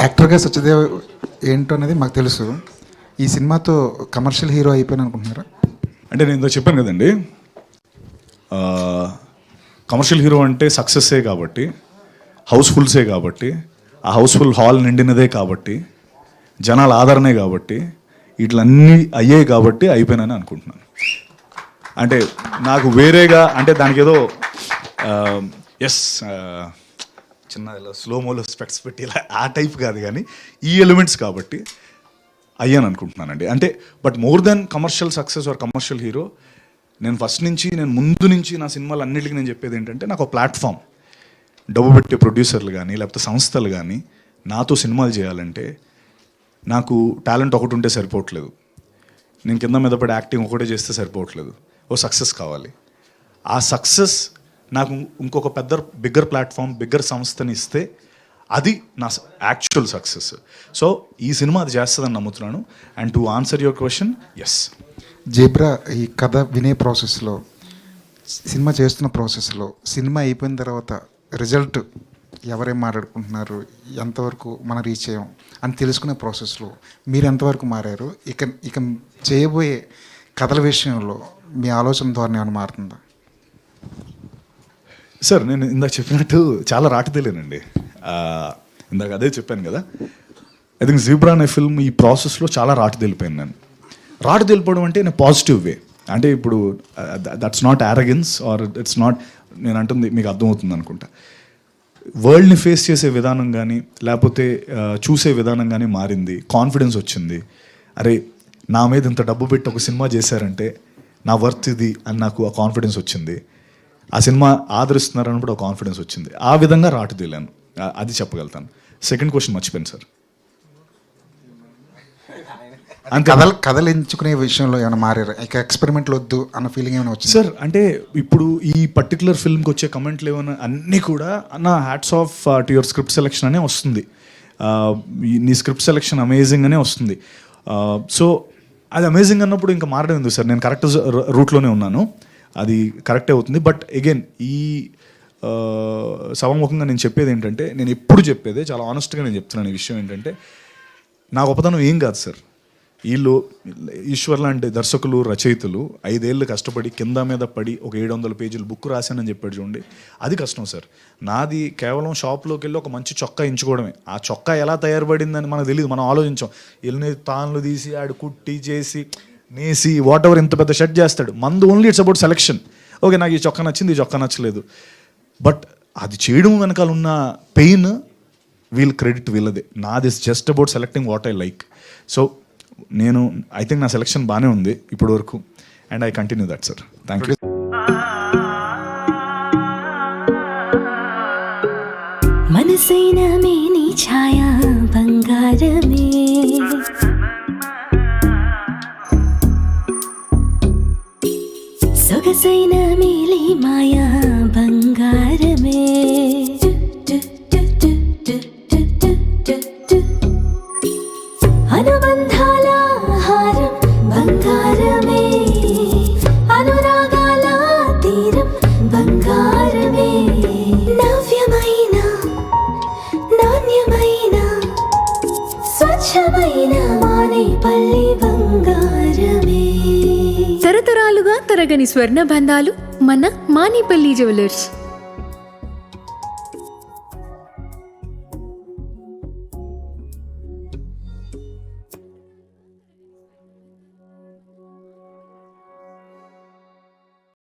యాక్టర్గా సత్యదేవ్ ఏంటో అనేది మాకు తెలుసు. ఈ సినిమాతో కమర్షియల్ హీరో అయిపోయాను అనుకుంటున్నారా? అంటే నేను ఇంత చెప్పాను కదండి, కమర్షియల్ హీరో అంటే సక్సెస్సే కాబట్టి, హౌస్ఫుల్సే కాబట్టి, ఆ హౌస్ఫుల్ హాల్ నిండినదే కాబట్టి, జనాల ఆదరణే కాబట్టి, వీటిలన్నీ అయ్యాయి కాబట్టి అయిపోయానని అనుకుంటున్నాను. అంటే నాకు వేరేగా అంటే దానికి ఏదో చిన్న ఇలా స్లోమోలో స్పెక్ట్స్ పెట్టి ఇలా ఆ టైప్ కాదు, కానీ ఈ ఎలిమెంట్స్ కాబట్టి అయ్యాను అనుకుంటున్నానండి. అంటే but more than commercial success or commercial hero, నేను ఫస్ట్ నుంచి నేను ముందు నుంచి నా సినిమాలు అన్నిటికీ నేను చెప్పేది ఏంటంటే, నాకు ఒక ప్లాట్ఫామ్, డబ్బు పెట్టే ప్రొడ్యూసర్లు కానీ లేకపోతే సంస్థలు కానీ నాతో సినిమాలు చేయాలంటే నాకు టాలెంట్ ఒకటి ఉంటే సరిపోవట్లేదు, నేను కింద మీద పడి యాక్టింగ్ ఒకటే చేస్తే సరిపోవట్లేదు, ఓ సక్సెస్ కావాలి. ఆ సక్సెస్ నాకు ఇంకొక బిగ్గర్ ప్లాట్ఫామ్, బిగ్గర్ సంస్థని ఇస్తే అది నా యాక్చువల్ సక్సెస్. సో ఈ సినిమా అది చేస్తుందని నమ్ముతున్నాను. And to answer your question, yes. Zebra, ఈ కథ వినే ప్రాసెస్లో, సినిమా చేస్తున్న ప్రాసెస్లో, సినిమా అయిపోయిన తర్వాత రిజల్ట్ ఎవరేం మాట్లాడుకుంటున్నారు, ఎంతవరకు మనం రీచ్ అయ్యాం అని తెలుసుకునే ప్రాసెస్లో మీరు ఎంతవరకు మారారు? ఇక చేయబోయే కథల విషయంలో మీ ఆలోచన ధోరణి ఏమైనా మారుతుందా? సార్, నేను ఇందాక చెప్పినట్టు చాలా రాటదేలేనండి. ఇందాక అదే చెప్పాను కదా, ఐ థింక్ జీబ్రా అనే ఫిల్మ్ ఈ ప్రాసెస్లో చాలా రాటదేలిపోయాను నేను. రాటదేలిపోవడం అంటే నేను పాజిటివ్ వే, అంటే ఇప్పుడు that's not arrogance or it's not, నేను అంటుంది మీకు అర్థమవుతుంది అనుకుంటా. వరల్డ్ని ఫేస్ చేసే విధానం కానీ లేకపోతే చూసే విధానం కానీ మారింది, కాన్ఫిడెన్స్ వచ్చింది. అరే, నా మీద ఇంత డబ్బు పెట్టి ఒక సినిమా చేశారంటే నా వర్త్ ఇది అని నాకు ఆ కాన్ఫిడెన్స్ వచ్చింది. ఆ సినిమా ఆదరిస్తున్నారని కూడా ఒక కాన్ఫిడెన్స్ వచ్చింది. ఆ విధంగా రాటుదేలాను, అది చెప్పగలుగుతాను. సెకండ్ క్వశ్చన్ మర్చిపోయాను సార్. అంతే. కథలు ఎంచుకునే విషయంలో ఏమైనా మారారు? ఇక ఎక్స్పెరిమెంట్లు వద్దు అన్న ఫీలింగ్ ఏమైనా వచ్చింది? సార్, అంటే ఇప్పుడు ఈ పర్టికులర్ ఫిల్మ్కి వచ్చే కమెంట్లు ఏమైనా అన్నీ కూడా నా hats off to your script selection అనే వస్తుంది. నీ స్క్రిప్ట్ సెలెక్షన్ అమేజింగ్ అనే వస్తుంది. సో అది అమేజింగ్ అన్నప్పుడు ఇంకా మారడం ఎందుకు సార్? నేను కరెక్ట్ రూట్లోనే ఉన్నాను, అది కరెక్టే అవుతుంది. బట్ అగైన్ ఈ సభాముఖంగా నేను చెప్పేది ఏంటంటే, నేను ఎప్పుడు చెప్పేదే చాలా ఆనెస్ట్గా నేను చెప్తున్నాను. ఈ విషయం ఏంటంటే, నా గొప్పతనం ఏం కాదు సార్. వీళ్ళు ఈశ్వర్ లాంటి దర్శకులు, రచయితలు 5 ఏళ్ళు కష్టపడి కింద మీద పడి ఒక 700 పేజీలు బుక్ రాశానని చెప్పాడు చూడండి, అది కష్టం సార్. నాది కేవలం షాప్లోకి వెళ్ళి ఒక మంచి చొక్కా ఎంచుకోవడమే. ఆ చొక్కా ఎలా తయారుపడిందని మనకు తెలియదు, మనం ఆలోచించాం. ఎల్ని తాన్లు తీసి ఆడు కుట్టి చేసి నేసి వాట్ ఎవర్ ఇంత పెద్ద షర్ట్ చేస్తాడు. మందు only it's about selection. Okay, నాకు ఈ చొక్కా నచ్చింది, ఈ చొక్కా నచ్చలేదు. బట్ అది చేయడం వెనకాల ఉన్న పెయిన్, క్రెడిట్ వీళ్ళదే. నాది is just about selecting what I like. So నేను ఐ థింక్ నా సెలెక్షన్ బాగానే ఉంది ఇప్పటి వరకు, and I continue that sir. Thank you. మనసైన మేని ఛాయా బంగారమే, సొగసైన మేలి మాయా బంగారమే, అనుబంధాల హారం బంగారమే, అనురాగాల తీరం బంగారమే, నవ్యమైన నాణ్యమైన స్వచ్ఛమైన మానేపల్లి బంగారమే. తరతరాలుగా తరగని స్వర్ణ బంధాలు మన మానేపల్లి జ్యువెలర్స్.